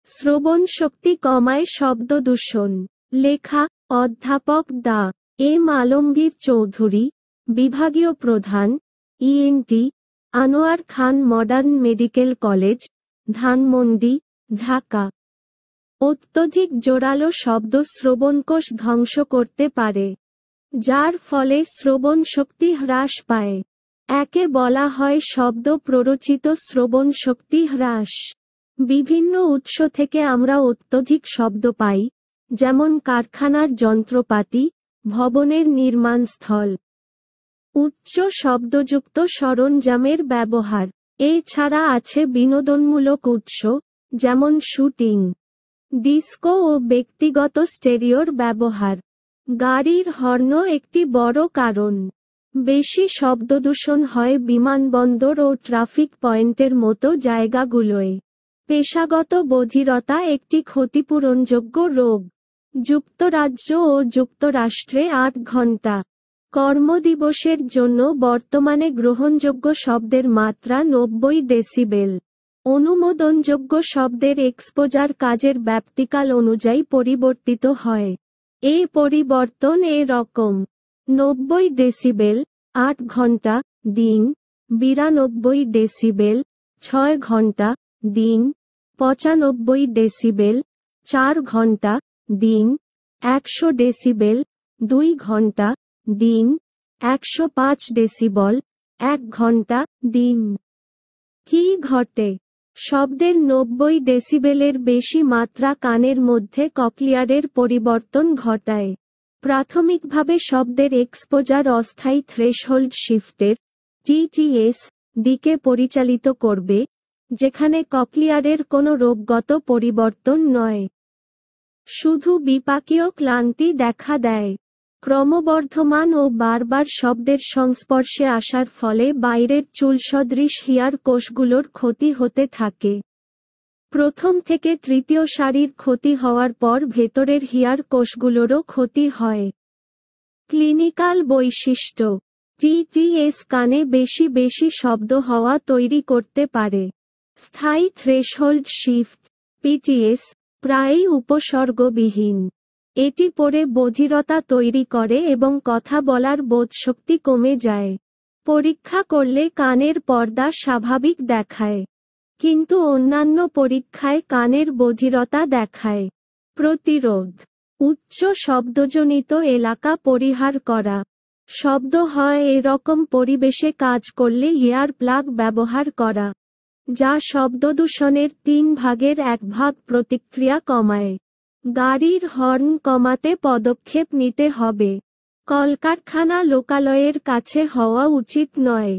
শ্রবণ শক্তি কমায় শব্দ দূষণ। লেখা অধ্যাপক ডা. এম আলমগীর চৌধুরী, বিভাগীয় প্রধান, ENT, Anwar Khan modern medical college, Dhanmondi, Dhaka. অত্যধিক জোরালো শব্দ শ্রবণকোষ ধ্বংস করতে পারে, যার ফলে শ্রবণ শক্তি হ্রাস পায়। একে বলা হয় শব্দ প্ররোচিত শ্রবণ শক্তি হ্রাস। বিভিন্ন উৎস থেকে আমরা অত্যধিক শব্দ পাই, যেমন কারখানার যন্ত্রপাতি, ভবনের নির্মাণস্থল। উচ্চ শব্দযুক্ত সরঞ্জামের ব্যবহার। এছাড়া আছে বিনোদনমূলক উৎস, যেমন শুটিং, ডিস্কো ও ব্যক্তিগত স্টেরিওর ব্যবহার। গাড়ির হর্নও একটি বড় কারণ। বেশি শব্দদূষণ হয় বিমানবন্দর ও ট্রাফিক পয়েন্টের মতো জায়গাগুলোয়। পেশাগত বধিরতা একটি ক্ষতিপূরণযোগ্য রোগ। যুক্তরাজ্য ও যুক্তরাষ্ট্রে ৮ ঘণ্টা কর্মদিবসের জন্য বর্তমানে গ্রহণযোগ্য শব্দের মাত্রা ৯০ ডেসিবেল। অনুমোদনযোগ্য শব্দের এক্সপোজার কাজের ব্যাপ্তিকাল অনুযায়ী পরিবর্তিত হয়। এই পরিবর্তন এরকম: ৯০ ডেসিবেল ৮ ঘণ্টা দিন, ৯২ ডেসিবেল ৬ ঘণ্টা দিন, ৯৫ ডেসিবেল ৪ ঘণ্টা দিন, ১০০ ডেসিবেল ২ ঘণ্টা দিন, ১০৫ ডেসিবল ১ ঘণ্টা দিন। কি ঘটে? শব্দের ৯০ ডেসিবেলের বেশি মাত্রা কানের মধ্যে কক্লিয়ারের পরিবর্তন ঘটায়। প্রাথমিকভাবে শব্দের এক্সপোজার অস্থায়ী থ্রেশহোল্ড শিফটের টিটিএস দিকে পরিচালিত করবে, যেখানে কক্লিয়ারের কোনো রোগগত পরিবর্তন নয়, শুধু বিপাকীয় ক্লান্তি দেখা দেয়। ক্রমবর্ধমান ও বারবার শব্দের সংস্পর্শে আসার ফলে বাইরের চুলসদৃশ হিয়ার কোষগুলোর ক্ষতি হতে থাকে। প্রথম থেকে তৃতীয় সারির ক্ষতি হওয়ার পর ভেতরের হিয়ার কোষগুলোরও ক্ষতি হয়। ক্লিনিক্যাল বৈশিষ্ট্য: টিটিএস কানে বেশি বেশি শব্দ হওয়া তৈরি করতে পারে। স্থায়ী থ্রেশহোল্ড শিফট পিটিএস প্রায়ই উপসর্গবিহীন। এটি পরে বধিরতা তৈরি করে এবং কথা বলার বোধশক্তি কমে যায়। পরীক্ষা করলে কানের পর্দা স্বাভাবিক দেখায়, কিন্তু অন্যান্য পরীক্ষায় কানের বধিরতা দেখায়। প্রতিরোধ: উচ্চ শব্দজনিত এলাকা পরিহার করা। শব্দ হয় এরকম পরিবেশে কাজ করলে ইয়ার প্লাগ ব্যবহার করা, যা শব্দদূষণের ৩ ভাগের ১ ভাগ প্রতিক্রিয়া কমায়। গাড়ির হর্ন কমাতে পদক্ষেপ নিতে হবে। কলকারখানা লোকালয়ের কাছে হওয়া উচিত নয়।